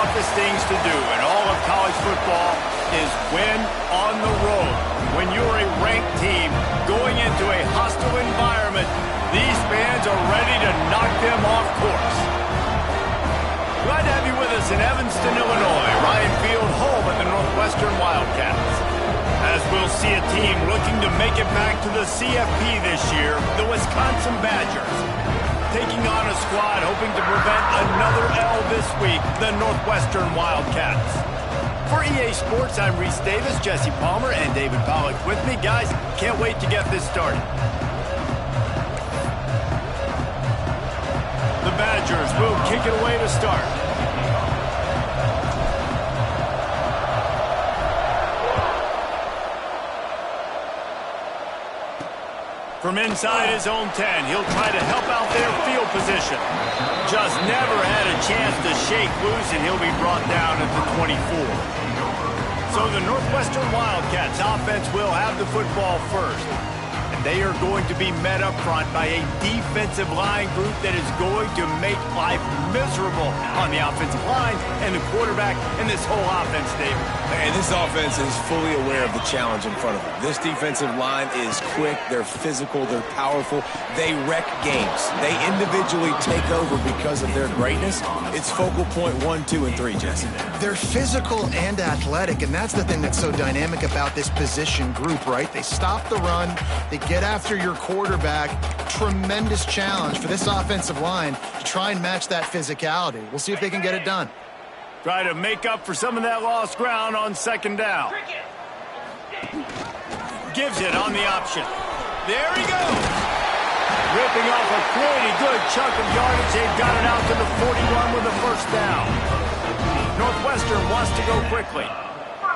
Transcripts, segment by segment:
toughest things to do in all of college football is win on the road. When you're a ranked team going into a hostile environment, these fans are ready to knock them off course. Glad to have you with us in Evanston, Illinois. Ryan Field, home of the Northwestern Wildcats. As we'll see a team looking to make it back to the CFP this year, the Wisconsin Badgers. Taking on a squad hoping to prevent another L this week, the Northwestern Wildcats. For EA Sports, I'm Reese Davis, Jesse Palmer, and David Pollack with me. Guys, can't wait to get this started. The Badgers will kick it away to start. From inside his own 10, he'll try to help out their field position. Just never had a chance to shake loose, and he'll be brought down at the 24. So the Northwestern Wildcats offense will have the football first. And they are going to be met up front by a defensive line group that is going to make life miserable on the offensive line and the quarterback and this whole offense, David. And this offense is fully aware of the challenge in front of them. This defensive line is quick, they're physical, they're powerful, they wreck games. They individually take over because of their greatness. It's focal point 1, 2, and 3, Jesse. They're physical and athletic, and that's the thing that's so dynamic about this position group, right? They stop the run, they get after your quarterback. Tremendous challenge for this offensive line to try and match that physicality. We'll see if they can get it done. Try to make up for some of that lost ground on second down. Gives it on the option. There he goes. Ripping off a pretty good chunk of yardage. They've got it out to the 41 with a first down. Northwestern wants to go quickly.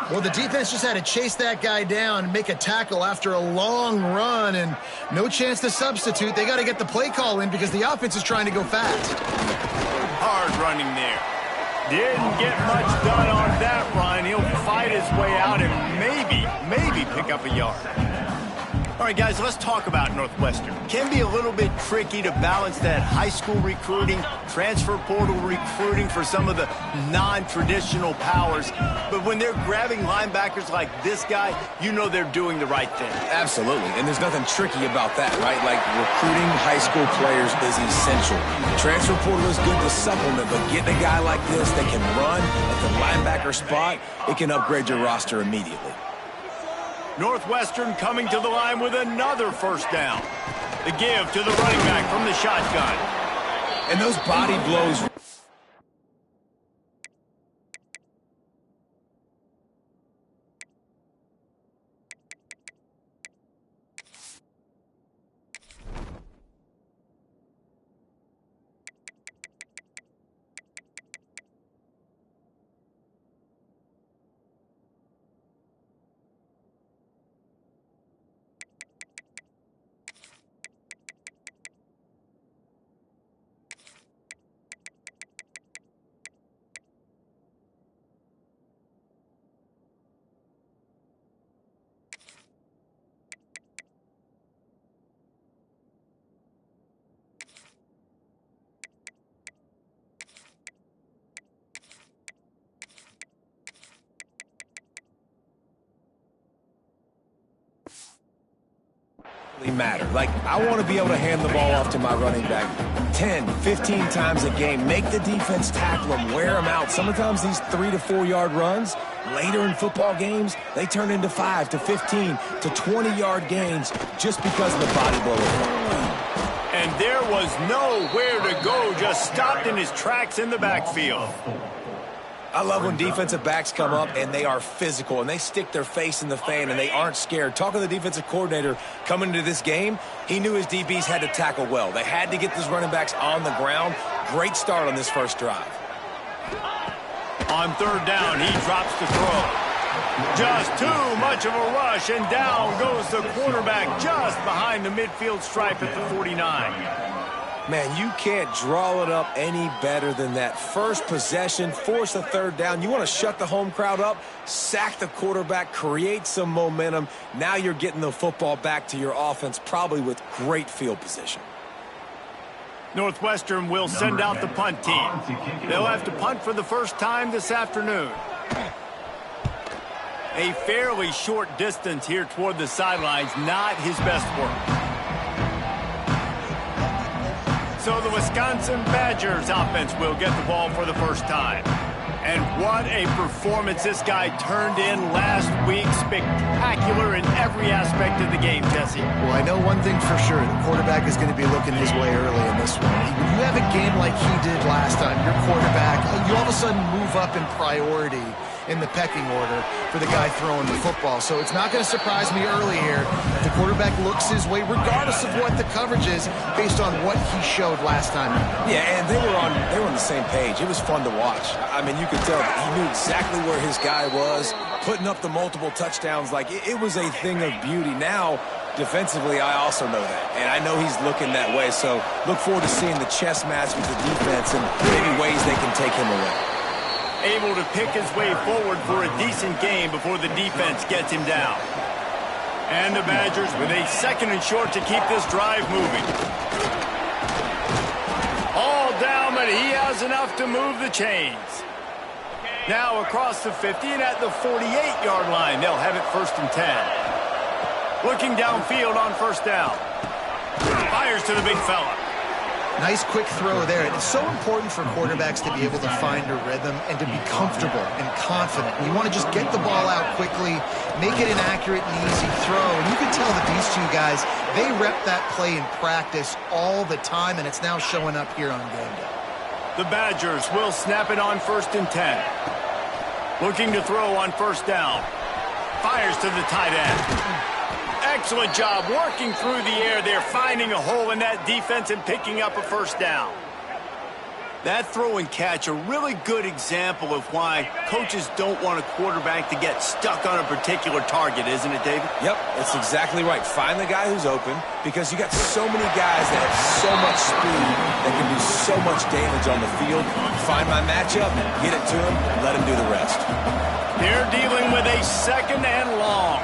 Well, the defense just had to chase that guy down and make a tackle after a long run, and no chance to substitute. They got to get the play call in because the offense is trying to go fast. Hard running there. Didn't get much done on that run. He'll fight his way out and maybe pick up a yard. All right, guys, let's talk about Northwestern. Can be a little bit tricky to balance that high school recruiting, transfer portal recruiting for some of the non-traditional powers. But when they're grabbing linebackers like this guy, you know they're doing the right thing. Absolutely, and there's nothing tricky about that, right? Like, recruiting high school players is essential. Transfer portal is good to supplement, but getting a guy like this that can run at the linebacker spot, it can upgrade your roster immediately. Northwestern coming to the line with another first down. The give to the running back from the shotgun. And those body blows. Matter. Like, I want to be able to hand the ball off to my running back 10, 15 times a game. Make the defense tackle them, wear them out. Sometimes these 3 to 4 yard runs later in football games, they turn into 5 to 15 to 20 yard gains just because of the body blow. And there was nowhere to go, just stopped in his tracks in the backfield. I love when defensive backs come up and they are physical and they stick their face in the fan and they aren't scared. Talking to the defensive coordinator coming into this game, he knew his DBs had to tackle well. They had to get those running backs on the ground. Great start on this first drive. On third down, he drops the throw. Just too much of a rush, and down goes the quarterback just behind the midfield stripe at the 49. Man, you can't draw it up any better than that. First possession, force a third down. You want to shut the home crowd up, sack the quarterback, create some momentum. Now you're getting the football back to your offense, probably with great field position. Northwestern will send out the punt team. They'll have to punt for the first time this afternoon. A fairly short distance here toward the sidelines, not his best work. So the Wisconsin Badgers offense will get the ball for the first time. And what a performance this guy turned in last week. Spectacular in every aspect of the game, Jesse. Well, I know one thing for sure. The quarterback is going to be looking his way early in this one. When you have a game like he did last time, your quarterback, you all of a sudden move up in priority in the pecking order for the guy throwing the football. So it's not going to surprise me early here if the quarterback looks his way, regardless of what the coverage is, based on what he showed last time. Yeah, and they were on the same page. It was fun to watch. I mean, you could tell he knew exactly where his guy was, putting up the multiple touchdowns. Like, it was a thing of beauty. Now, defensively, I also know that, and I know he's looking that way. So look forward to seeing the chess match with the defense and maybe ways they can take him away. Able to pick his way forward for a decent game before the defense gets him down. And the Badgers with a 2nd and short to keep this drive moving. All down, but he has enough to move the chains. Now across the 50 and at the 48-yard line, they'll have it 1st and 10. Looking downfield on 1st down. Fires to the big fella. Nice quick throw there. And it's so important for quarterbacks to be able to find a rhythm and to be comfortable and confident. You want to just get the ball out quickly, make it an accurate and easy throw. And you can tell that these two guys, they rep that play in practice all the time, and it's now showing up here on game day. The Badgers will snap it on 1st and 10. Looking to throw on 1st down. Fires to the tight end. Excellent job working through the air there, finding a hole in that defense and picking up a 1st down. That throw and catch, a really good example of why coaches don't want a quarterback to get stuck on a particular target, isn't it, David? Yep, that's exactly right. Find the guy who's open, because you got so many guys that have so much speed that can do so much damage on the field. Find my matchup, get it to him, let him do the rest. They're dealing with a 2nd and long.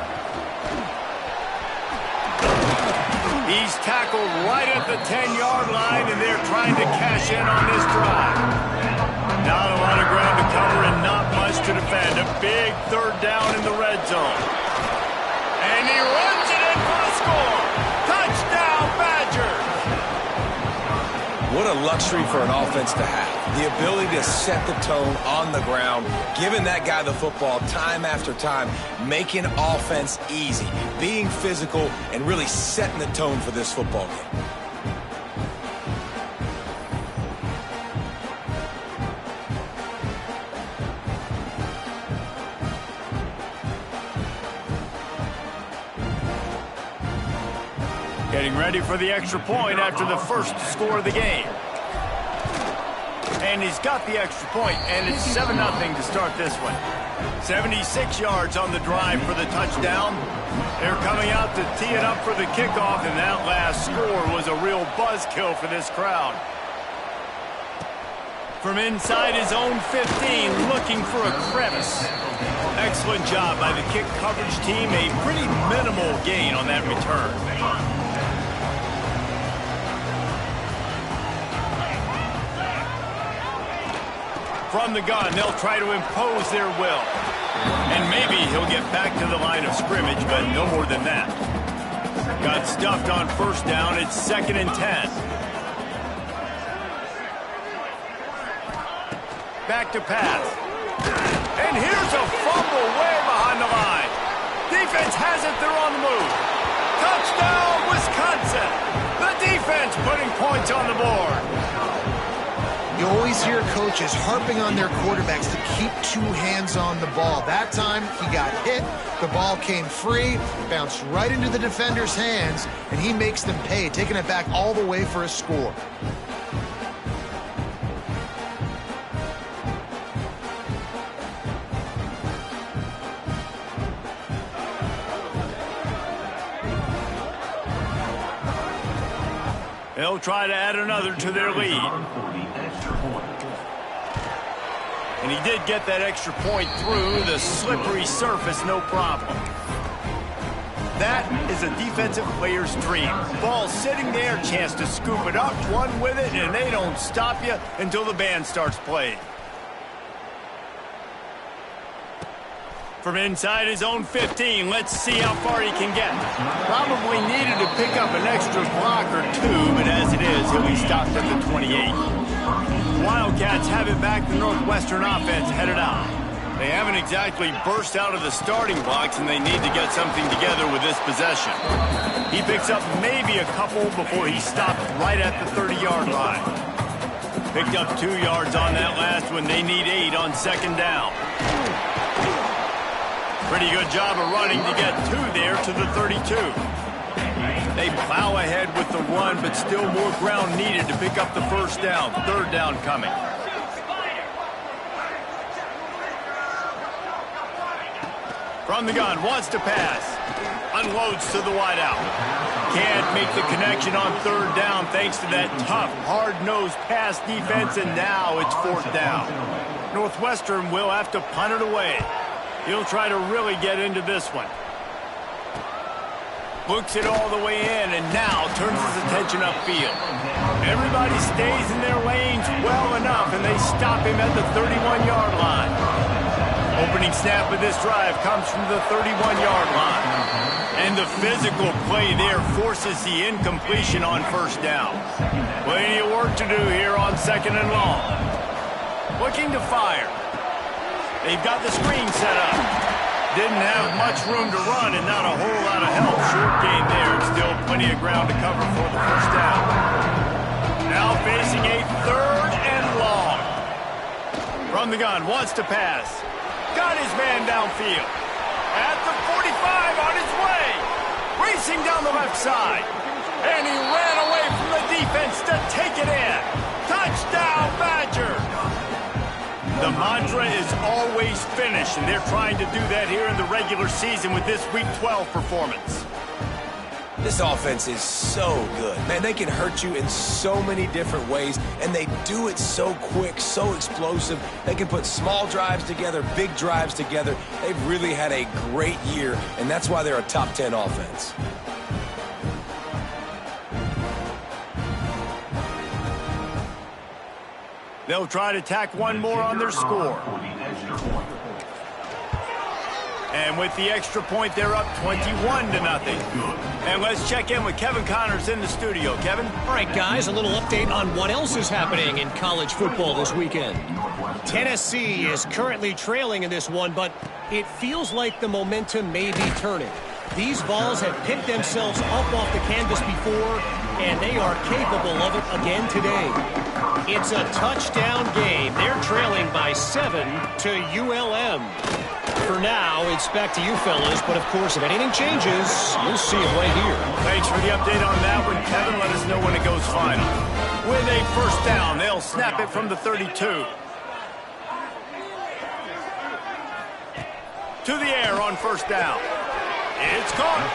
He's tackled right at the 10-yard line, and they're trying to cash in on this drive. Not a lot of ground to cover and not much to defend. A big 3rd down in the red zone. And he runs it in for the score. Touchdown, Badgers! What a luxury for an offense to have. The ability to set the tone on the ground, giving that guy the football time after time, making offense easy, being physical, and really setting the tone for this football game. Getting ready for the extra point after the first score of the game. And he's got the extra point, and it's 7-0 to start this one. 76 yards on the drive for the touchdown. They're coming out to tee it up for the kickoff, and that last score was a real buzzkill for this crowd. From inside his own 15, looking for a crevice. Excellent job by the kick coverage team. A pretty minimal gain on that return. From the gun, they'll try to impose their will. And maybe he'll get back to the line of scrimmage, but no more than that. Got stuffed on 1st down. It's 2nd and 10. Back to pass. And here's a fumble way behind the line. Defense has it. They're on the move. Touchdown, Wisconsin. The defense putting points on the board. You always hear coaches harping on their quarterbacks to keep 2 hands on the ball. That time, he got hit, the ball came free, bounced right into the defender's hands, and he makes them pay, taking it back all the way for a score. They'll try to add another to their lead. And he did get that extra point through the slippery surface, no problem. That is a defensive player's dream. Ball sitting there, chance to scoop it up, run with it, and they don't stop you until the band starts playing. From inside his own 15, let's see how far he can get. Probably needed to pick up an extra block or two, but as it is, he'll be stopped at the 28. Wildcats have it back. The Northwestern offense headed out. They haven't exactly burst out of the starting blocks, and they need to get something together with this possession. He picks up maybe a couple before he stopped right at the 30-yard line. Picked up 2 yards on that last one. They need 8 on second down. Pretty good job of running to get 2 there to the 32. They plow ahead with the run, but still more ground needed to pick up the first down. Third down coming. From the gun, wants to pass. Unloads to the wideout. Can't make the connection on third down thanks to that tough, hard-nosed pass defense, and now it's fourth down. Northwestern will have to punt it away. He'll try to really get into this one. Looks it all the way in, and now turns his attention upfield. Everybody stays in their lanes well enough, and they stop him at the 31-yard line. Opening snap of this drive comes from the 31-yard line. And the physical play there forces the incompletion on first down. Plenty of work to do here on second and long. Looking to fire. They've got the screen set up. Didn't have much room to run and not a whole lot of help. Short gain there. Still plenty of ground to cover for the first down. Now facing a third and long. From the gun, wants to pass. Got his man downfield. At the 45 on his way. Racing down the left side. And he ran away from the defense to take it in. Touchdown, Badger. The mantra is always finish, and they're trying to do that here in the regular season with this Week 12 performance. This offense is so good. Man, they can hurt you in so many different ways, and they do it so quick, so explosive. They can put small drives together, big drives together. They've really had a great year, and that's why they're a top 10 offense. They'll try to tack one more on their score. And with the extra point, they're up 21-0. And let's check in with Kevin Connors in the studio. Kevin? All right, guys, a little update on what else is happening in college football this weekend. Tennessee is currently trailing in this one, but it feels like the momentum may be turning. These Vols have picked themselves up off the canvas before, and they are capable of it again today. It's a touchdown game. They're trailing by 7 to ULM. For now, it's back to you fellas, but of course, if anything changes, you'll see it right here. Thanks for the update on that one, Kevin. Let us know when it goes final. With a first down, they'll snap it from the 32. To the air on first down. It's caught.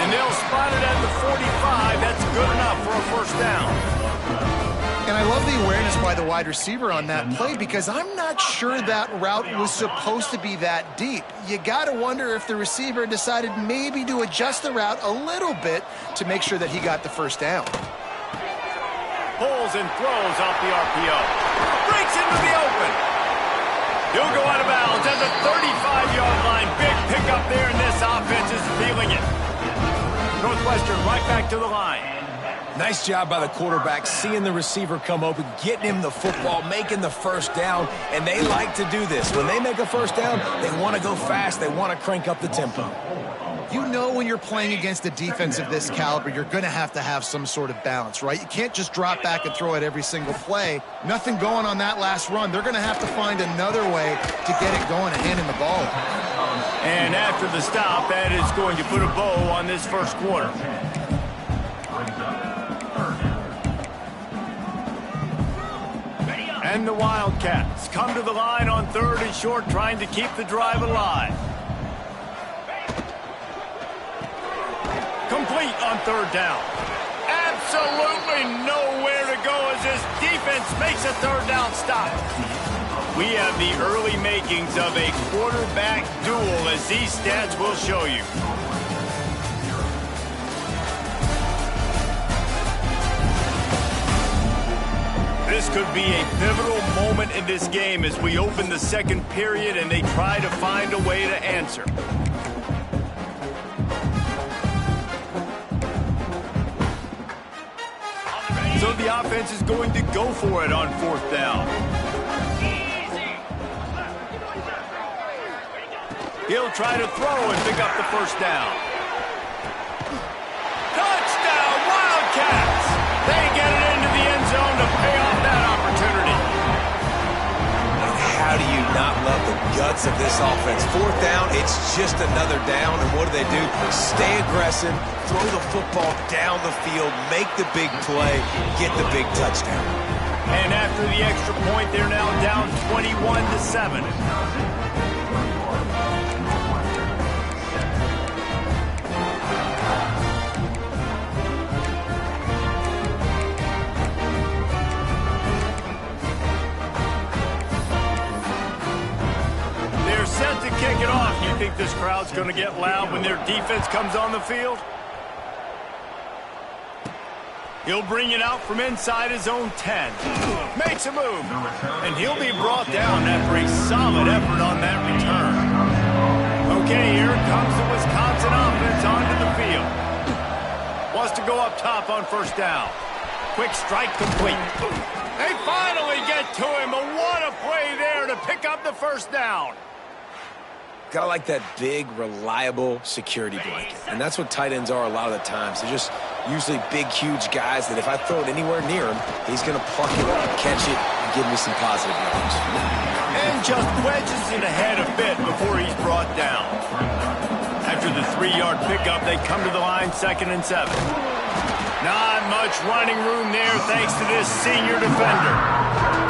And they'll spot it at the 45. That's good enough for a first down. And I love the awareness by the wide receiver on that play because I'm not sure that route was supposed to be that deep. You got to wonder if the receiver decided maybe to adjust the route a little bit to make sure that he got the first down. Pulls and throws off the RPO. Breaks into the open. He'll go out of bounds at the 35-yard line. Big pickup there, and this offense is feeling it. Northwestern right back to the line. Nice job by the quarterback, seeing the receiver come open, getting him the football, making the first down, and they like to do this. When they make a first down, they want to go fast. They want to crank up the tempo. You know when you're playing against a defense of this caliber, you're going to have some sort of balance, right? You can't just drop back and throw it every single play. Nothing going on that last run. They're going to have to find another way to get it going and handing the ball. And after the stop, that is going to put a bow on this first quarter. And the Wildcats come to the line on third and short, trying to keep the drive alive. Complete on third down. Absolutely nowhere to go as this defense makes a third down stop. We have the early makings of a quarterback duel, as these stats will show you. This could be a pivotal moment in this game as we open the second period and they try to find a way to answer. So the offense is going to go for it on fourth down. He'll try to throw and pick up the first down. Touchdown, Wildcats! They get it into the end zone to pay off that opportunity. How do you not love the guts of this offense? Fourth down, it's just another down, and what do? Stay aggressive, throw the football down the field, make the big play, get the big touchdown. And after the extra point, they're now down 21-7. Set to kick it off. You think this crowd's going to get loud when their defense comes on the field? He'll bring it out from inside his own 10. Makes a move. And he'll be brought down after a solid effort on that return. Okay, here comes the Wisconsin offense onto the field. Wants to go up top on first down. Quick strike complete. They finally get to him, but what a play there to pick up the first down. Gotta like that big, reliable security blanket. And that's what tight ends are a lot of the times. They're just usually big, huge guys that if I throw it anywhere near him, he's going to pluck it, catch it, and give me some positive yards. And just wedges it ahead a bit before he's brought down. After the 3-yard pickup, they come to the line 2nd and 7. Not much running room there thanks to this senior defender.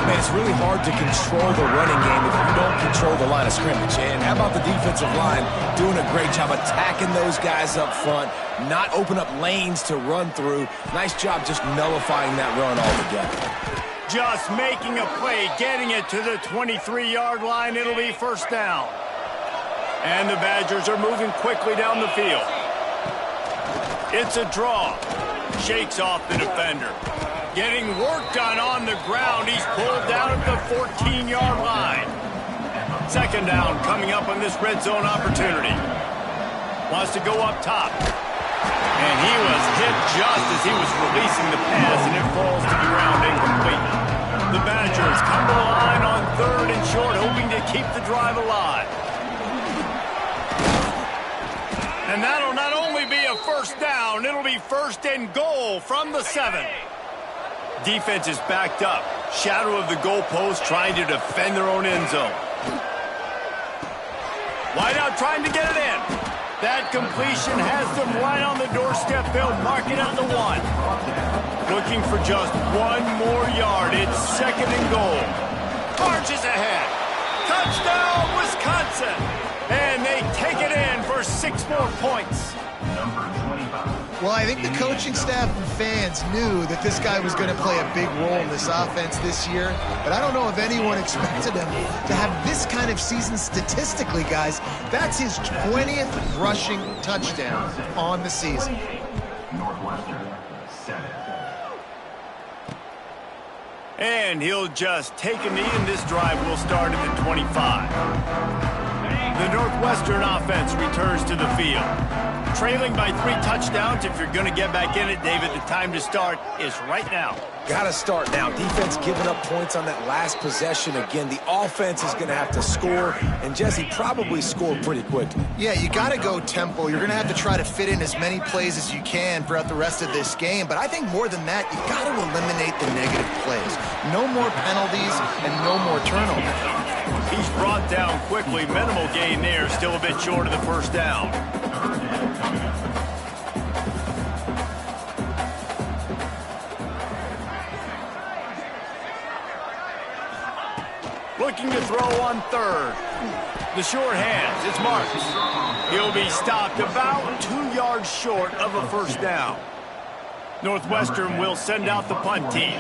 Man, it's really hard to control the running game if you don't control the line of scrimmage. And how about the defensive line doing a great job attacking those guys up front, not open up lanes to run through. Nice job just nullifying that run altogether. Just making a play, getting it to the 23-yard line. It'll be first down. And the Badgers are moving quickly down the field. It's a draw. Shakes off the defender. Getting work done on the ground. He's pulled down at the 14-yard line. Second down coming up on this red zone opportunity. Wants to go up top. And he was hit just as he was releasing the pass, and it falls to the ground incomplete. The Badgers come to the line on 3rd and short, hoping to keep the drive alive. And that'll not only be a first down, it'll be 1st and goal from the 7. Defense is backed up. Shadow of the goalpost trying to defend their own end zone. Wideout trying to get it in. That completion has them right on the doorstep. They'll mark it at the 1. Looking for just 1 more yard. It's 2nd and goal. Marches ahead. Touchdown, Wisconsin. And they take it in for 6 more points. Well, I think the coaching staff and fans knew that this guy was going to play a big role in this offense this year, but I don't know if anyone expected him to have this kind of season statistically, guys. That's his 20th rushing touchdown on the season. And he'll just take a knee, and this drive will start at the 25. The Northwestern offense returns to the field. Trailing by 3 touchdowns. If you're going to get back in it, David, the time to start is right now. Got to start now. Defense giving up points on that last possession. Again, the offense is going to have to score, and Jesse probably scored pretty quickly. Yeah, you got to go tempo. You're going to have to try to fit in as many plays as you can throughout the rest of this game. But I think more than that, you got to eliminate the negative plays. No more penalties and no more turnovers. He's brought down quickly. Minimal gain there. Still a bit short of the first down. Looking to throw on 3rd. The short hands. It's Marks. He'll be stopped about 2 yards short of a first down. Northwestern will send out the punt team.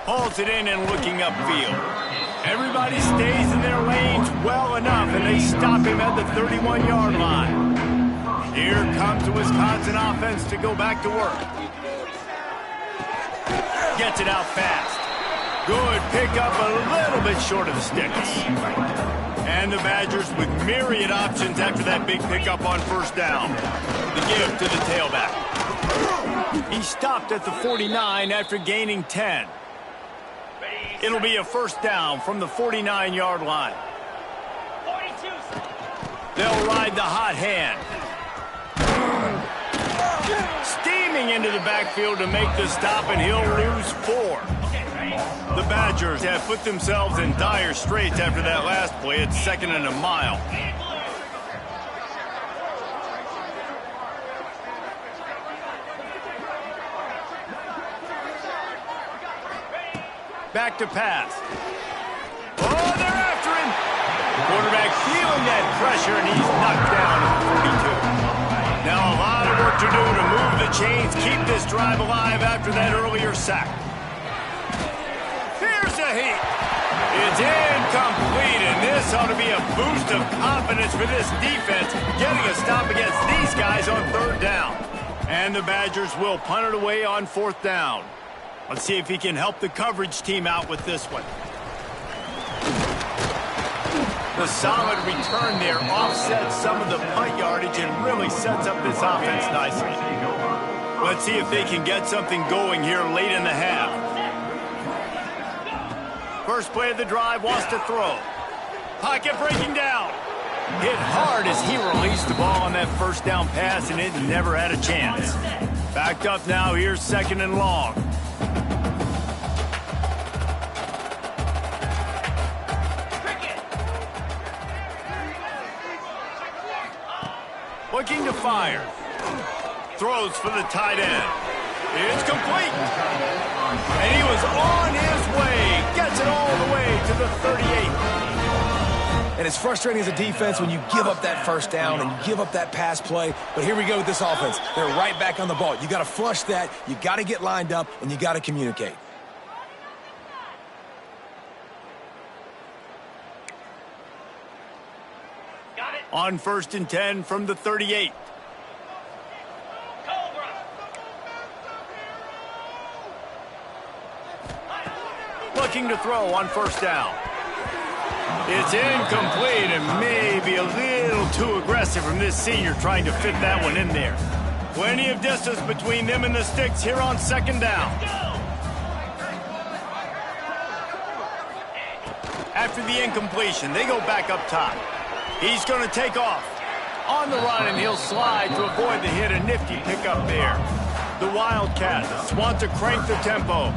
Hauls it in and looking upfield. Everybody stays in their lanes well enough, and they stop him at the 31-yard line. Here comes the Wisconsin offense to go back to work. Gets it out fast. Good pickup, a little bit short of the sticks. And the Badgers with myriad options after that big pickup on first down. The give to the tailback. He stopped at the 49 after gaining 10. It'll be a first down from the 49-yard line. They'll ride the hot hand. Steaming into the backfield to make the stop, and he'll lose 4. The Badgers have put themselves in dire straits after that last play. It's 2nd and a mile. Back to pass. Oh, they're after him. Quarterback feeling that pressure, and he's knocked down at the 42. Now a lot of work to do to move the chains, keep this drive alive after that earlier sack. Here's a heat. It's incomplete, and this ought to be a boost of confidence for this defense, getting a stop against these guys on 3rd down. And the Badgers will punt it away on 4th down. Let's see if he can help the coverage team out with this one. The solid return there offsets some of the punt yardage and really sets up this offense nicely. Let's see if they can get something going here late in the half. First play of the drive, wants to throw. Pocket breaking down. Hit hard as he released the ball on that first down pass, and it never had a chance. Backed up now, here's 2nd and long. Looking to fire. Throws for the tight end. It's complete. And he was on his way. Gets it all the way to the 38. And it's frustrating as a defense when you give up that first down and you give up that pass play. But here we go with this offense. They're right back on the ball. You got to flush that. You got to get lined up, and you got to communicate. On 1st and 10 from the 38. Looking to throw on first down. It's incomplete and maybe a little too aggressive from this senior trying to fit that one in there. Plenty of distance between them and the sticks here on 2nd down. After the incompletion, they go back up top. He's going to take off. On the run, and he'll slide to avoid the hit. A nifty pickup there. The Wildcats want to crank the tempo.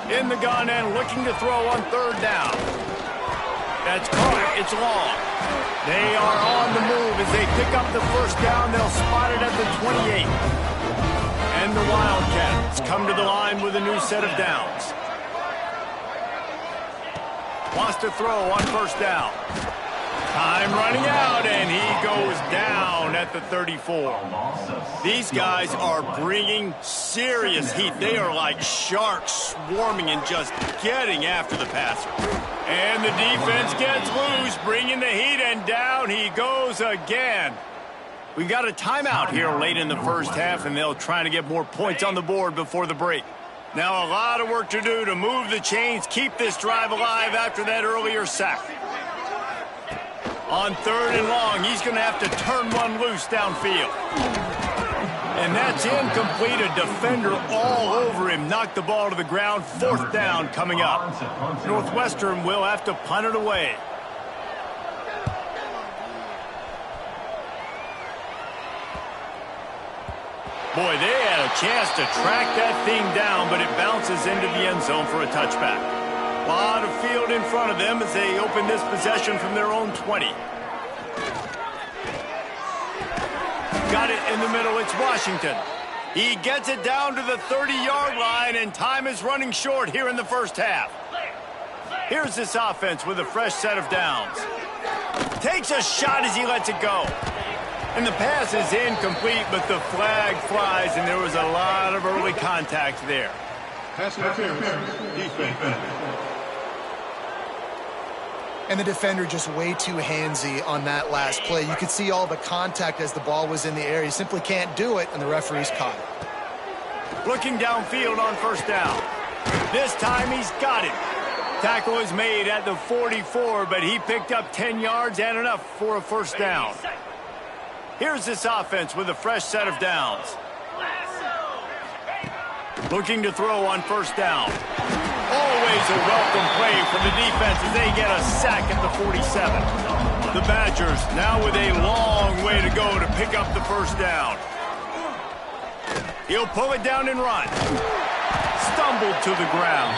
In the gun and looking to throw on 3rd down. That's caught. It's long. They are on the move as they pick up the first down. They'll spot it at the 28. And the Wildcats come to the line with a new set of downs. Wants to throw on first down. Time running out, and he goes down at the 34. These guys are bringing serious heat. They are like sharks swarming and just getting after the passer. And the defense gets loose, bringing the heat, and down he goes again. We got a timeout here late in the first half, and they'll try to get more points on the board before the break. Now a lot of work to do to move the chains, keep this drive alive after that earlier sack. On 3rd and long, he's going to have to turn one loose downfield. And that's incomplete. A defender all over him. Knocked the ball to the ground. 4th down coming up. Northwestern will have to punt it away. Boy, they had a chance to track that thing down, but it bounces into the end zone for a touchback. A lot of field in front of them as they open this possession from their own 20. Got it in the middle. It's Washington. He gets it down to the 30-yard line, and time is running short here in the first half. Here's this offense with a fresh set of downs. Takes a shot as he lets it go. And the pass is incomplete, but the flag flies, and there was a lot of early contact there. Pass interference, defense. And the defender just way too handsy on that last play. You could see all the contact as the ball was in the air. He simply can't do it, and the referee's caught it. Looking downfield on first down. This time he's got it. Tackle is made at the 44, but he picked up 10 yards and enough for a first down. Here's this offense with a fresh set of downs. Looking to throw on first down. Always a welcome play from the defense as they get a sack at the 47. The Badgers now with a long way to go to pick up the first down. He'll pull it down and run. Stumbled to the ground.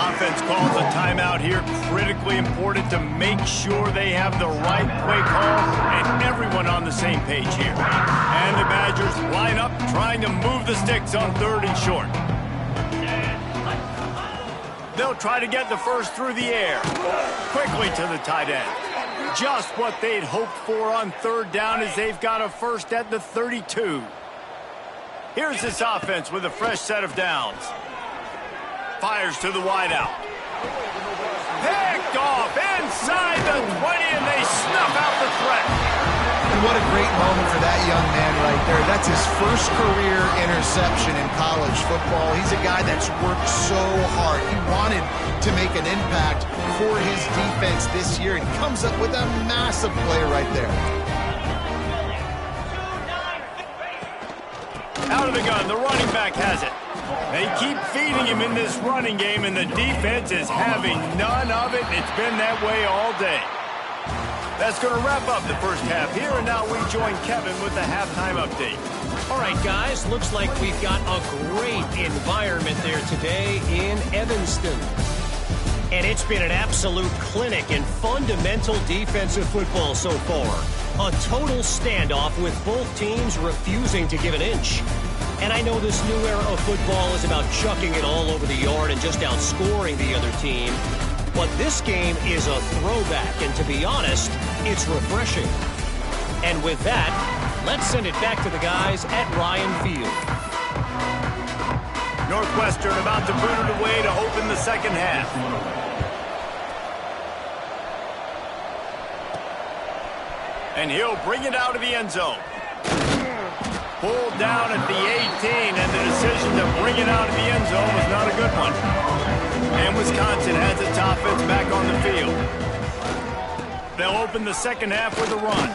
Offense calls a timeout here. Critically important to make sure they have the right play call and everyone on the same page here. And the Badgers line up trying to move the sticks on 3rd and short. They'll try to get the first through the air. Quickly to the tight end. Just what they'd hoped for on 3rd down as they've got a first at the 32. Here's this offense with a fresh set of downs. Fires to the wideout. Picked off inside the 20, and they snuff out the threat. And what a great moment for that young man right there. That's his first career interception in college football. He's a guy that's worked so hard. He wanted to make an impact for his defense this year, and comes up with a massive play right there. Out of the gun, the running back has it. They keep feeding him in this running game, and the defense is having none of it. It's been that way all day. That's going to wrap up the first half here, and now we join Kevin with the halftime update. All right, guys, looks like we've got a great environment there today in Evanston. And it's been an absolute clinic in fundamental defensive football so far. A total standoff with both teams refusing to give an inch. And I know this new era of football is about chucking it all over the yard and just outscoring the other team. But this game is a throwback, and to be honest, it's refreshing. And with that, let's send it back to the guys at Ryan Field. Northwestern about to boot it away to open the second half. And he'll bring it out of the end zone. Pulled down at the 18, and the decision to bring it out of the end zone was not a good one. And Wisconsin has its offense back on the field. They'll open the second half with a run.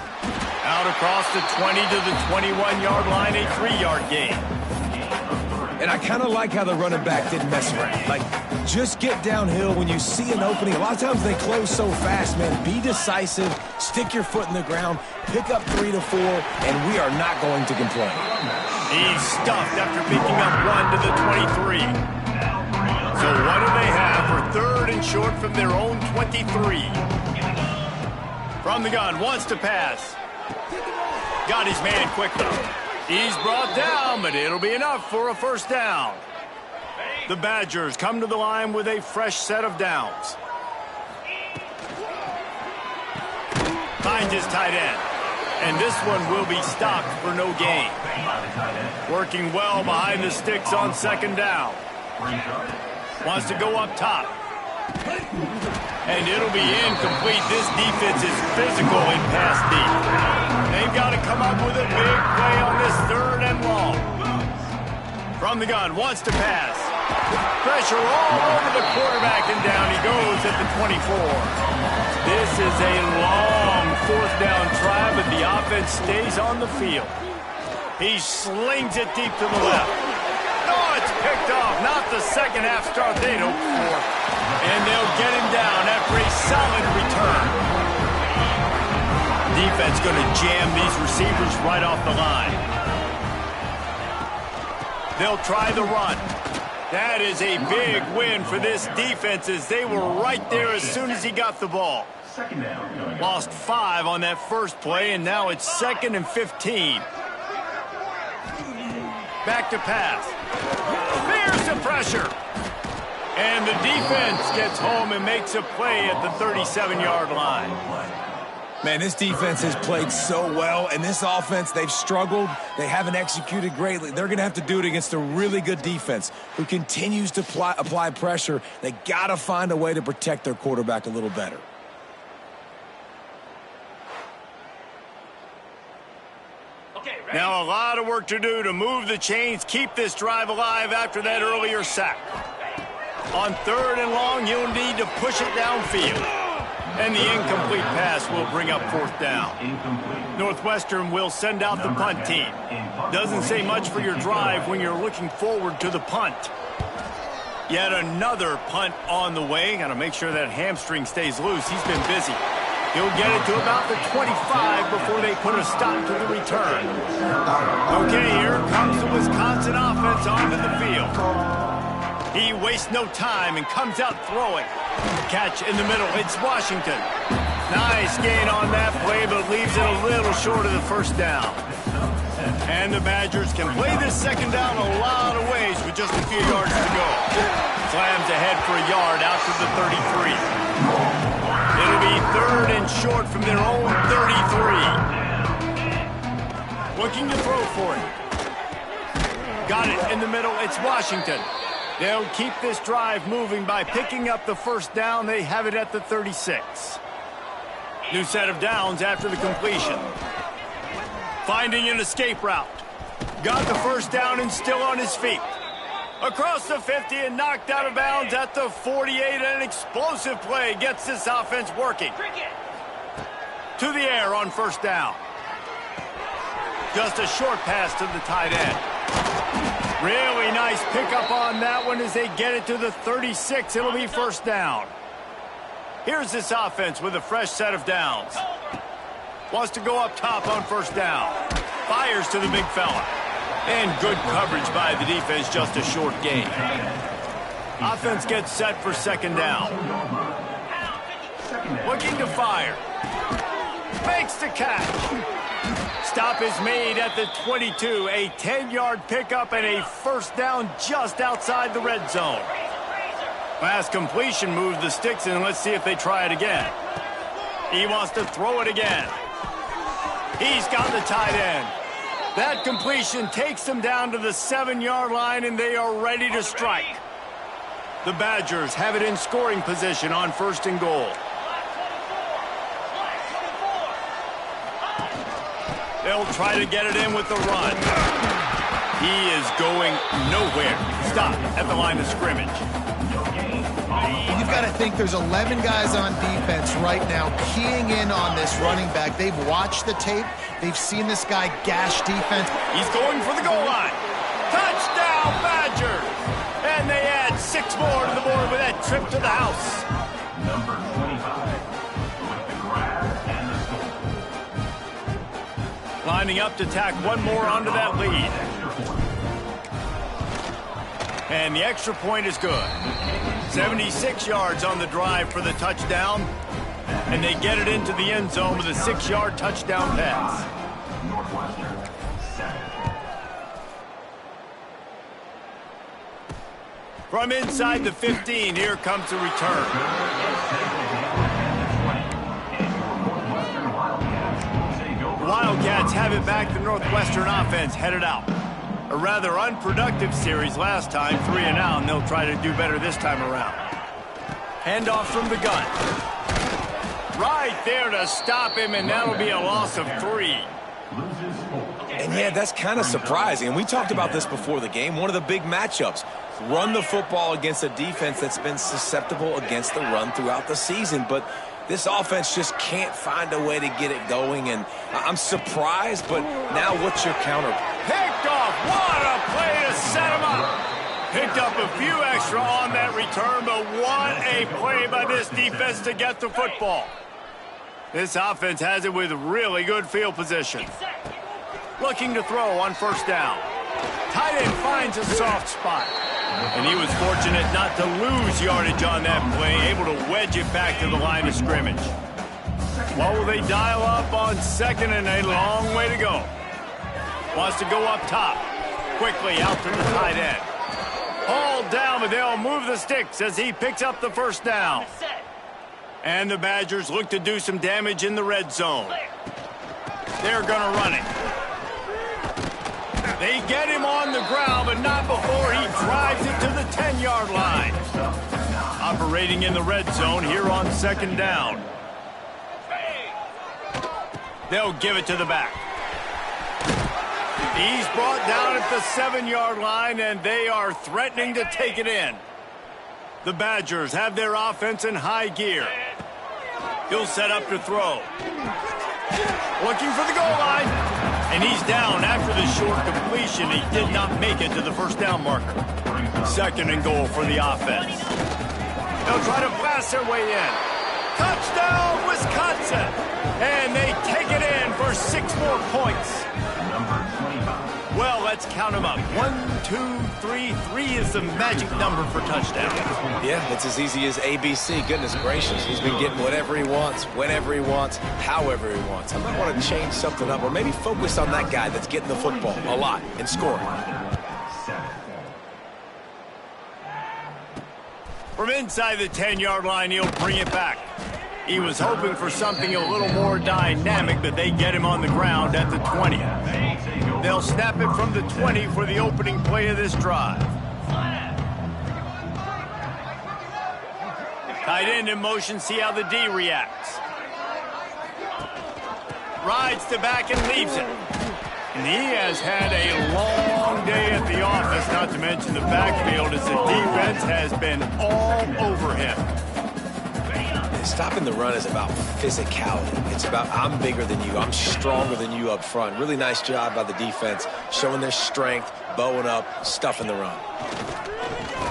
Out across the 20 to the 21-yard line, a 3-yard gain. And I kind of like how the running back didn't mess around. Like, just get downhill when you see an opening. A lot of times they close so fast, man. Be decisive, stick your foot in the ground, pick up 3 to 4, and we are not going to complain. He's stuffed after picking up 1 to the 23. So what do they have for 3rd and short from their own 23? From the gun, wants to pass. Got his man quickly. He's brought down, but it'll be enough for a first down. The Badgers come to the line with a fresh set of downs. Finds his tight end. And this one will be stopped for no gain. Working well behind the sticks on second down. Wants to go up top. And it'll be incomplete. This defense is physical in pass deep. They've got to come up with a big play on this 3rd and long. From the gun, wants to pass. Pressure all over the quarterback, and down he goes at the 24. This is a long 4th down try, but the offense stays on the field. He slings it deep to the left. Oh, it's picked off. Not the second half start they'd hoped for. And they'll get him down after a solid return. Defense going to jam these receivers right off the line. They'll try the run. That is a big win for this defense as they were right there as soon as he got the ball. Lost 5 on that first play, and now it's 2nd and 15. Back to pass. There's the pressure. And the defense gets home and makes a play at the 37-yard line. Man, this defense has played so well, and this offense, they've struggled. They haven't executed greatly. They're going to have to do it against a really good defense who continues to apply pressure. They got to find a way to protect their quarterback a little better. Now a lot of work to do to move the chains, keep this drive alive after that earlier sack. On 3rd and long, you'll need to push it downfield. And the incomplete pass will bring up 4th down. Northwestern will send out the punt team. Doesn't say much for your drive when you're looking forward to the punt. Yet another punt on the way. Got to make sure that hamstring stays loose. He's been busy. He'll get it to about the 25 before they put a stop to the return. Okay, here comes the Wisconsin offense onto the field. He wastes no time and comes out throwing. Catch in the middle. It's Washington. Nice gain on that play, but leaves it a little short of the first down. And the Badgers can play this second down a lot of ways with just a few yards to go. Slams ahead for a yard out to the 33. It'll be 3rd and short from their own 33. Looking to throw for it. Got it in the middle. It's Washington. They'll keep this drive moving by picking up the first down. They have it at the 36. New set of downs after the completion. Finding an escape route. Got the first down and still on his feet. Across the 50 and knocked out of bounds at the 48. An explosive play gets this offense working. To the air on first down. Just a short pass to the tight end. Really nice pickup on that one as they get it to the 36. It'll be first down. Here's this offense with a fresh set of downs. Wants to go up top on first down. Fires to the big fella. And good coverage by the defense, just a short gain. Offense gets set for second down. Looking to fire. Makes the catch. Stop is made at the 22. A 10-yard pickup and a first down just outside the red zone. Pass completion moves the sticks, and let's see if they try it again. He wants to throw it again. He's got the tight end. That completion takes them down to the 7-yard line, and they are ready to strike. The Badgers have it in scoring position on 1st and goal. They'll try to get it in with the run. He is going nowhere. Stop at the line of scrimmage. You've got to think there's 11 guys on defense right now keying in on this running back. They've watched the tape. They've seen this guy gash defense. He's going for the goal line. Touchdown, Badgers! And they add 6 more to the board with that trip to the house. Number 25 with the grab and the score. Lining up to tack one more onto that lead. And the extra point is good. 76 yards on the drive for the touchdown. And they get it into the end zone with a 6-yard touchdown pass. Northwestern 7. From inside the 15, here comes the return. Wildcats have it back. The Northwestern offense headed out. A rather unproductive series last time, 3 and out, and they'll try to do better this time around. Handoff from the gun. Right there to stop him, and that'll be a loss of 3. And yeah, that's kind of surprising. And we talked about this before the game. One of the big matchups. Run the football against a defense that's been susceptible against the run throughout the season. But this offense just can't find a way to get it going. And I'm surprised, but now what's your counter? Picked off. What a play to set him up. Picked up a few extra on that return, but what a play by this defense to get the football. This offense has it with really good field position. Looking to throw on first down. Tight end finds a soft spot. And he was fortunate not to lose yardage on that play, able to wedge it back to the line of scrimmage. What will they dial up on second, and a long way to go. Wants to go up top. Quickly out to the tight end. Hauled down, but they'll move the sticks as he picks up the first down. And the Badgers look to do some damage in the red zone. They're going to run it. They get him on the ground, but not before he drives it to the 10-yard line. Operating in the red zone here on second down. They'll give it to the back. He's brought down at the 7-yard line, and they are threatening to take it in. The Badgers have their offense in high gear. He'll set up to throw. Looking for the goal line. And he's down after the short completion. He did not make it to the first down marker. Second and goal for the offense. They'll try to blast their way in. Touchdown, Wisconsin! And they take it in for 6 more points. Well, let's count them up. 1, 2, 3. 3 is the magic number for touchdown. Yeah, it's as easy as ABC. Goodness gracious. He's been getting whatever he wants, whenever he wants, however he wants. I might want to change something up or maybe focus on that guy that's getting the football a lot and scoring. From inside the 10-yard line, he'll bring it back. He was hoping for something a little more dynamic, but they get him on the ground at the 20. They'll snap it from the 20 for the opening play of this drive. Tight end in motion, see how the D reacts. Rides to back and leaves it. And he has had a long day at the office, not to mention the backfield, as the defense has been all over him. Stopping the run is about physicality. It's about I'm bigger than you. I'm stronger than you up front. Really nice job by the defense, showing their strength, bowing up, stuffing the run.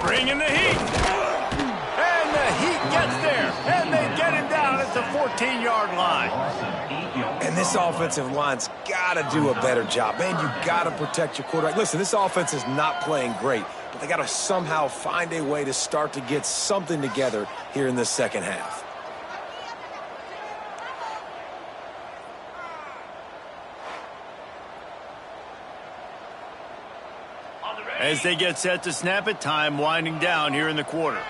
Bringing the heat. And the heat gets there. And they get him down at the 14-yard line. And this offensive line's got to do a better job. Man, you got to protect your quarterback. Listen, this offense is not playing great, but they got to somehow find a way to start to get something together here in the second half. As they get set to snap it, time winding down here in the quarter.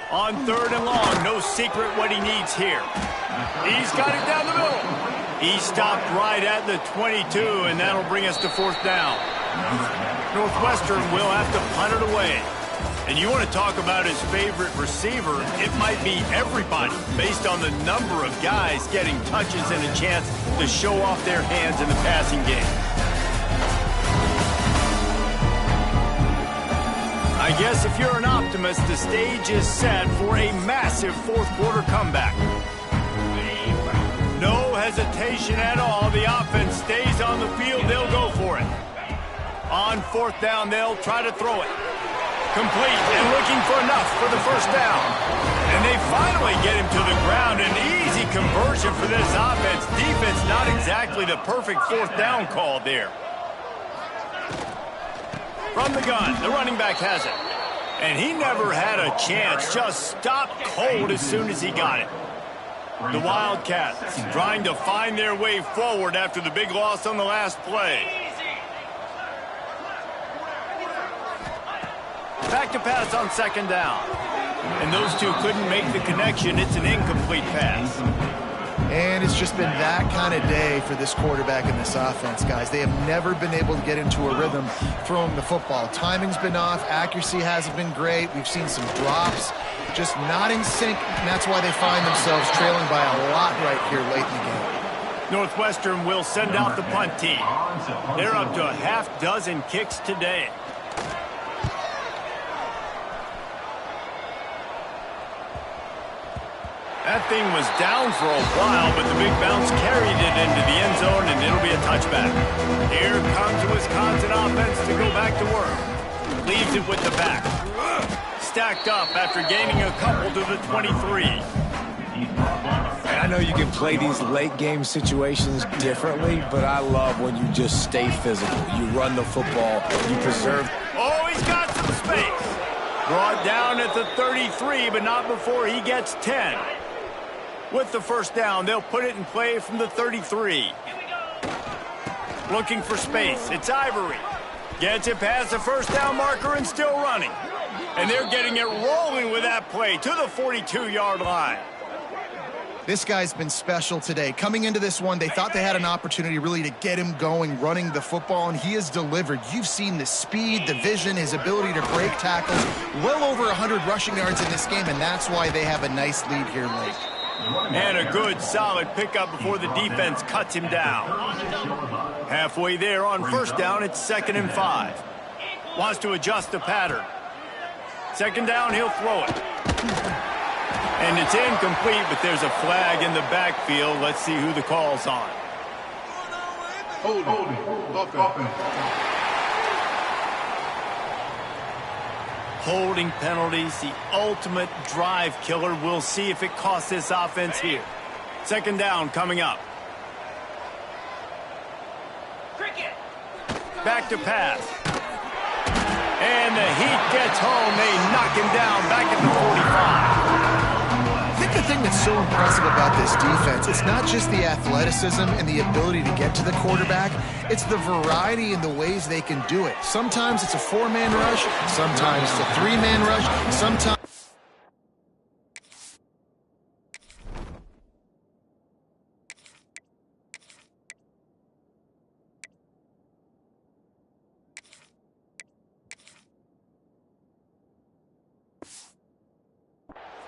On third and long, no secret what he needs here. He's got it down the middle. He stopped right at the 22, and that'll bring us to fourth down. Northwestern will have to punt it away. And you want to talk about his favorite receiver, it might be everybody, based on the number of guys getting touches and a chance to show off their hands in the passing game. I guess if you're an optimist, the stage is set for a massive fourth quarter comeback. No hesitation at all. The offense stays on the field. They'll go for it. On fourth down, they'll try to throw it. Complete and looking for enough for the first down. And they finally get him to the ground. An easy conversion for this offense. Defense not exactly the perfect fourth down call there. From the gun, the running back has it. And he never had a chance. Just stopped cold as soon as he got it. The Wildcats trying to find their way forward after the big loss on the last play. Back to pass on second down. And those two couldn't make the connection. It's an incomplete pass. And it's just been that kind of day for this quarterback and this offense, guys. They have never been able to get into a rhythm throwing the football. Timing's been off. Accuracy hasn't been great. We've seen some drops. Just not in sync, and that's why they find themselves trailing by a lot right here late in the game. Northwestern will send out the punt team. They're up to a half dozen kicks today. That thing was down for a while, but the big bounce carried it into the end zone, and it'll be a touchback. Here comes the Wisconsin offense to go back to work. Leaves it with the back. Stacked up after gaining a couple to the 23. And I know you can play these late game situations differently, but I love when you just stay physical. You run the football, you preserve. Oh, he's got some space. Brought down at the 33, but not before he gets 10. With the first down, they'll put it in play from the 33. Looking for space. It's Ivory. Gets it past the first down marker and still running. And they're getting it rolling with that play to the 42-yard line. This guy's been special today. Coming into this one, they thought they had an opportunity really to get him going, running the football, and he has delivered. You've seen the speed, the vision, his ability to break tackles. Well over 100 rushing yards in this game, and that's why they have a nice lead here late. And a good, solid pickup before the defense cuts him down. Halfway there on first down, it's 2nd and 5. Wants to adjust the pattern. 2nd down, he'll throw it. And it's incomplete, but there's a flag in the backfield. Let's see who the call's on. Holding penalties, the ultimate drive killer. We'll see if it costs this offense here. 2nd down coming up. Back to pass. And the heat gets home. They knock him down back at the 45. I think the thing that's so impressive about this defense, it's not just the athleticism and the ability to get to the quarterback, it's the variety in the ways they can do it. Sometimes it's a 4-man rush, sometimes it's a 3-man rush, sometimes...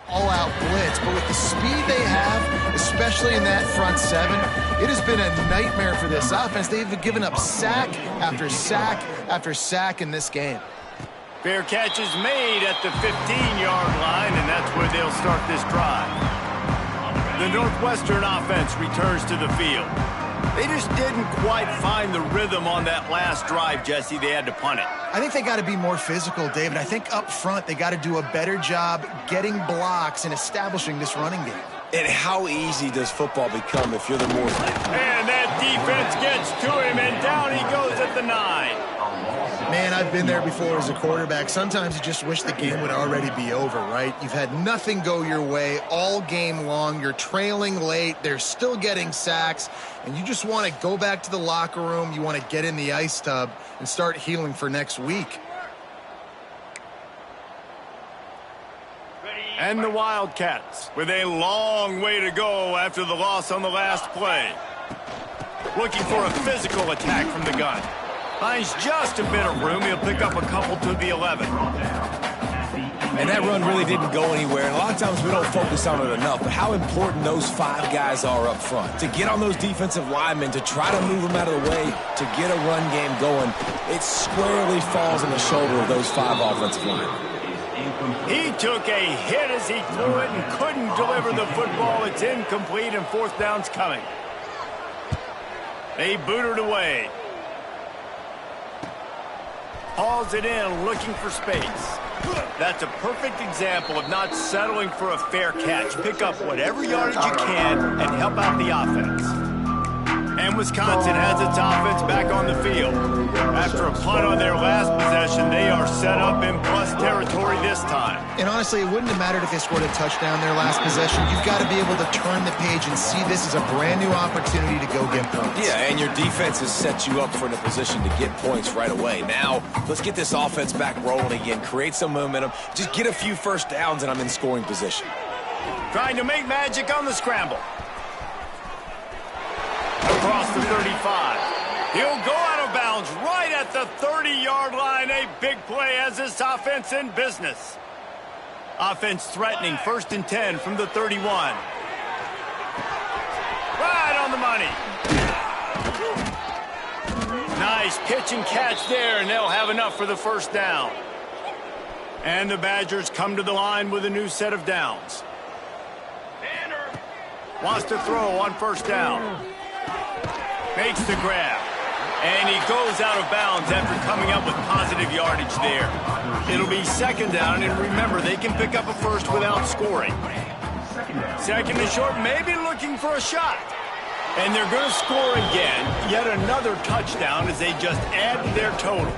all-out blitz, but with the speed they have, especially in that front 7, it has been a nightmare for this offense. They've given up sack after sack after sack in this game. Fair catch is made at the 15-yard line, and that's where they'll start this drive. The Northwestern offense returns to the field. They just didn't quite find the rhythm on that last drive, Jesse. They had to punt it. I think they got to be more physical, David. I think up front they got to do a better job getting blocks and establishing this running game. And how easy does football become if you're the more... And that defense gets to him, and down he goes at the 9. Man, I've been there before as a quarterback. Sometimes you just wish the game would already be over, right? You've had nothing go your way all game long. You're trailing late. They're still getting sacks. And you just want to go back to the locker room. You want to get in the ice tub and start healing for next week. And the Wildcats with a long way to go after the loss on the last play. Looking for a physical attack from the gun. Finds just a bit of room. He'll pick up a couple to the 11. And that run really didn't go anywhere. And a lot of times we don't focus on it enough, but how important those 5 guys are up front. To get on those defensive linemen, to try to move them out of the way, to get a run game going, it squarely falls on the shoulder of those 5 offensive linemen. He took a hit as he threw it and couldn't deliver the football. It's incomplete, and 4th down's coming. They boot it away. Hauls it in, looking for space. That's a perfect example of not settling for a fair catch. Pick up whatever yardage you can and help out the offense. And Wisconsin has its offense back on the field. After a punt on their last possession, they are set up in plus territory this time. And honestly, it wouldn't have mattered if they scored a touchdown their last possession. You've got to be able to turn the page and see this as a brand new opportunity to go get points. Yeah, and your defense has set you up for a position to get points right away. Now, let's get this offense back rolling again, create some momentum, just get a few first downs, and I'm in scoring position. Trying to make magic on the scramble. Across the 35. He'll go out of bounds right at the 30-yard line. A big play has this offense in business. Offense threatening 1st and 10 from the 31. Right on the money. Nice pitch and catch there, and they'll have enough for the 1st down. And the Badgers come to the line with a new set of downs. Wants to throw on 1st down. Makes the grab. And he goes out of bounds after coming up with positive yardage there. It'll be 2nd down, and remember, they can pick up a 1st without scoring. 2nd and short, maybe looking for a shot. And they're going to score again. Yet another touchdown as they just add to their total.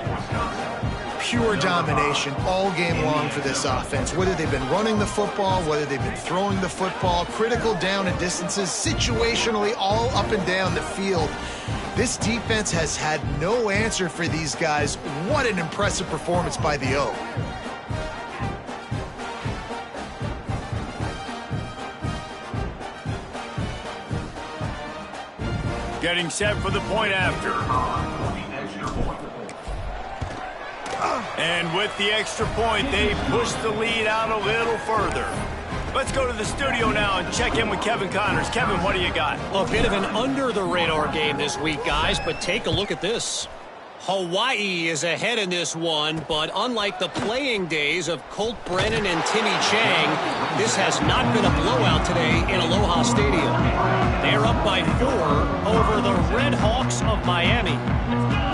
Pure domination all game long for this offense. Whether they've been running the football, whether they've been throwing the football, critical down and distances, situationally all up and down the field. This defense has had no answer for these guys. What an impressive performance by the O. Getting set for the point after. And with the extra point, they push the lead out a little further. Let's go to the studio now and check in with Kevin Connors. Kevin, what do you got? A bit of an under-the-radar game this week, guys, but take a look at this. Hawaii is ahead in this one, but unlike the playing days of Colt Brennan and Timmy Chang, this has not been a blowout today in Aloha Stadium. They're up by 4 over the Red Hawks of Miami.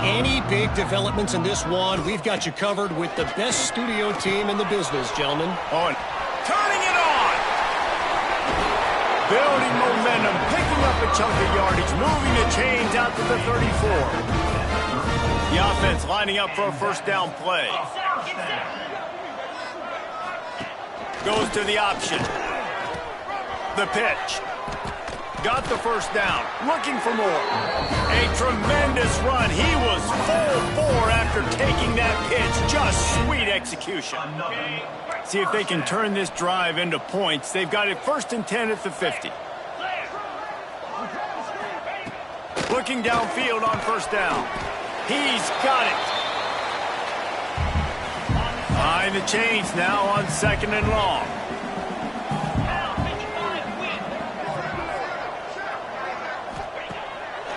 Any big developments in this one, we've got you covered with the best studio team in the business, gentlemen. Turning it on! Building momentum, picking up a chunk of yardage, moving the chains out to the 34. The offense lining up for a first down play. Goes to the option. The pitch. Got the first down. Looking for more. A tremendous run. He was full 4 after taking that pitch. Just sweet execution. See if they can turn this drive into points. They've got it 1st and 10 at the 50. Looking downfield on first down. He's got it. Behind the chains now on 2nd and long.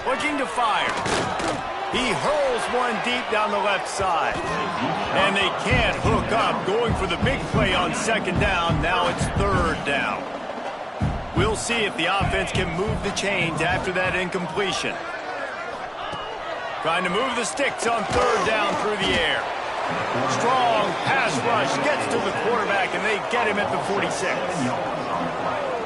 Looking to fire. He hurls one deep down the left side. And they can't hook up. Going for the big play on 2nd down. Now it's 3rd down. We'll see if the offense can move the chains after that incompletion. Trying to move the sticks on 3rd down through the air. Strong pass rush gets to the quarterback, and they get him at the 46.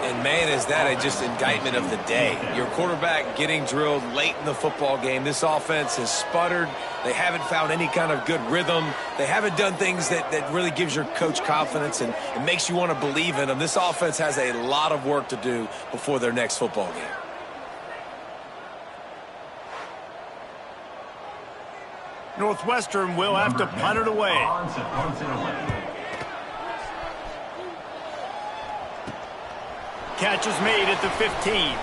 And, man, is that just indictment of the day. Your quarterback getting drilled late in the football game. This offense has sputtered. They haven't found any kind of good rhythm. They haven't done things that really gives your coach confidence and it makes you want to believe in them. This offense has a lot of work to do before their next football game. Northwestern will have to punt it away. Catch is made at the 15.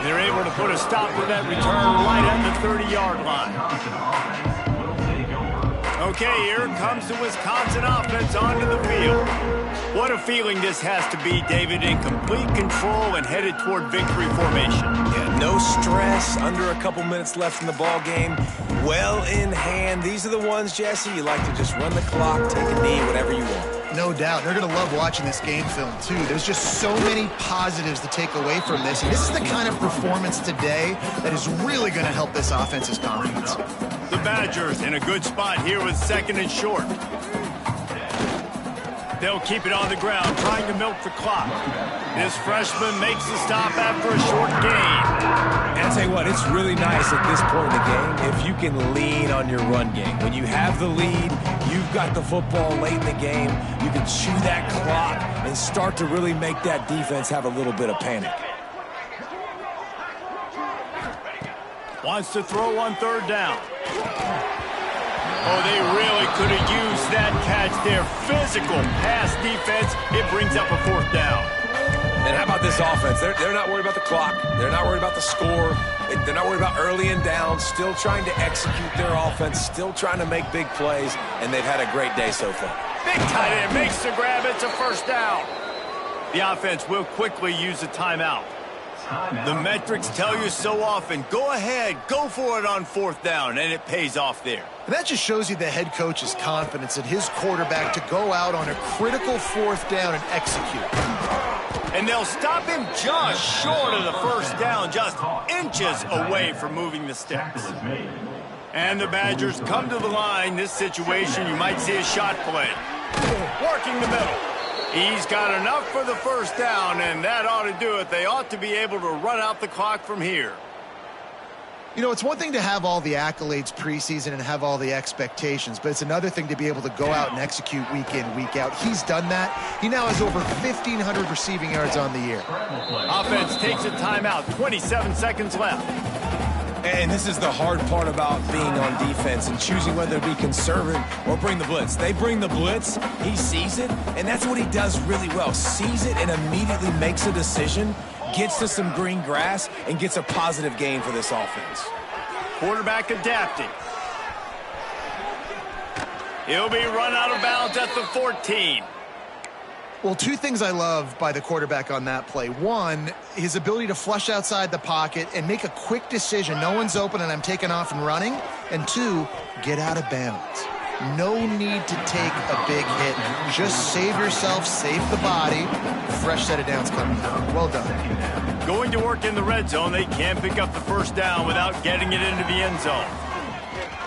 They're able to put a stop to that return right at the 30-yard line. Okay, here comes the Wisconsin offense onto the field. What a feeling this has to be, David, in complete control and headed toward victory formation. Yeah, no stress, under a couple minutes left in the ball game. Well in hand. These are the ones, Jesse, you like to just run the clock, take a knee, whatever you want. No doubt. They're going to love watching this game film, too. There's just so many positives to take away from this. And this is the kind of performance today that is really going to help this offense's confidence. The Badgers in a good spot here with 2nd and short. They'll keep it on the ground, trying to milk the clock. This freshman makes the stop after a short gain. And I'll tell you what, it's really nice at this point in the game if you can lean on your run game. When you have the lead, you've got the football late in the game, you can chew that clock and start to really make that defense have a little bit of panic. Wants to throw on 3rd down. Oh, they really could have used that catch there. Physical pass defense. It brings up a 4th down. And how about this offense? They're not worried about the clock. They're not worried about the score. They're not worried about early and down. Still trying to execute their offense. Still trying to make big plays. And they've had a great day so far. Big tight end makes the grab. It's a 1st down. The offense will quickly use a timeout. The metrics tell you so often, go ahead, go for it on 4th down, and it pays off there. And that just shows you the head coach's confidence in his quarterback to go out on a critical 4th down and execute. And they'll stop him just short of the 1st down, just inches away from moving the sticks. And the Badgers come to the line. This situation, you might see a shot play. Working the middle. He's got enough for the 1st down, and that ought to do it. They ought to be able to run out the clock from here. You know, it's one thing to have all the accolades preseason and have all the expectations, but it's another thing to be able to go out and execute week in, week out. He's done that. He now has over 1,500 receiving yards on the year. Offense takes a timeout, 27 seconds left. And this is the hard part about being on defense and choosing whether to be conservative or bring the blitz. They bring the blitz, he sees it, and that's what he does really well. Sees it and immediately makes a decision, gets to some green grass, and gets a positive gain for this offense. Quarterback adapting. He'll be run out of bounds at the 14. Well, two things I love by the quarterback on that play. One, his ability to flush outside the pocket and make a quick decision. No one's open and I'm taking off and running. And two, get out of bounds. No need to take a big hit. Just save yourself, save the body. Fresh set of downs coming out. Well done. Going to work in the red zone. They can't pick up the first down without getting it into the end zone.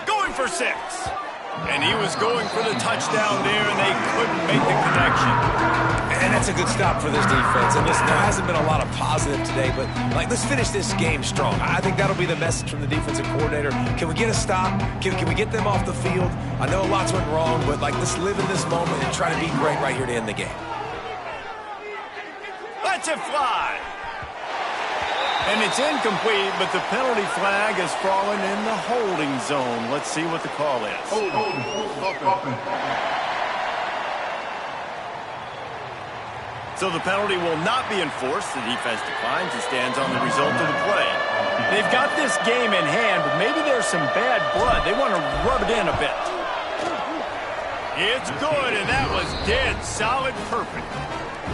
Going for 6. And he was going for the touchdown there, and they couldn't make the connection. And that's a good stop for this defense. And listen, there hasn't been a lot of positive today, but, let's finish this game strong. I think that'll be the message from the defensive coordinator. Can we get a stop? Can we get them off the field? I know lots went wrong, but, let's live in this moment and try to be great right here to end the game. Let's it fly. And it's incomplete, but the penalty flag has fallen in the holding zone. Let's see what the call is. So the penalty will not be enforced. The defense declines and stands on the result of the play. They've got this game in hand, but maybe there's some bad blood. They want to rub it in a bit. It's good, and that was dead solid perfect.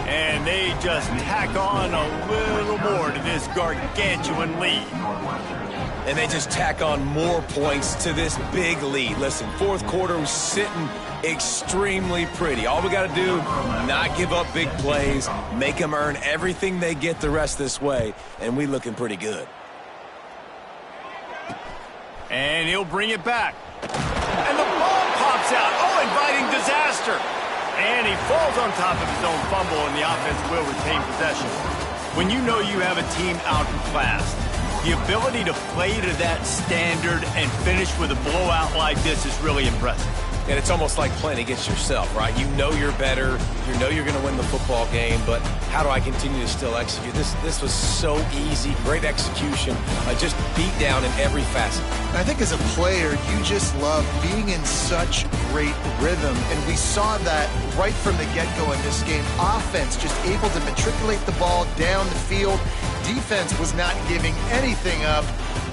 And they just tack on a little more to this gargantuan lead. And they just tack on more points to this big lead. Listen, fourth quarter was sitting extremely pretty. All we got to do, not give up big plays, make them earn everything they get the rest this way, and we looking pretty good. And he'll bring it back. And the ball pops out. Oh, inviting disaster. And he falls on top of his own fumble, and the offense will retain possession. When you know you have a team outclassed, the ability to play to that standard and finish with a blowout like this is really impressive. And it's almost like playing against yourself, right? You know you're better. You know you're going to win the football game, but how do I continue to still execute? This was so easy. Great execution. Just beat down in every facet. I think as a player, you just love being in such great rhythm, and we saw that right from the get-go in this game. Offense just able to matriculate the ball down the field. Defense was not giving anything up.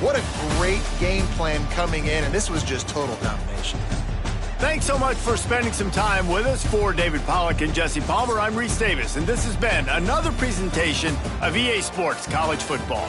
What a great game plan coming in, and this was just total domination. Thanks so much for spending some time with us. For David Pollack and Jesse Palmer, I'm Reese Davis, and this has been another presentation of EA Sports College Football.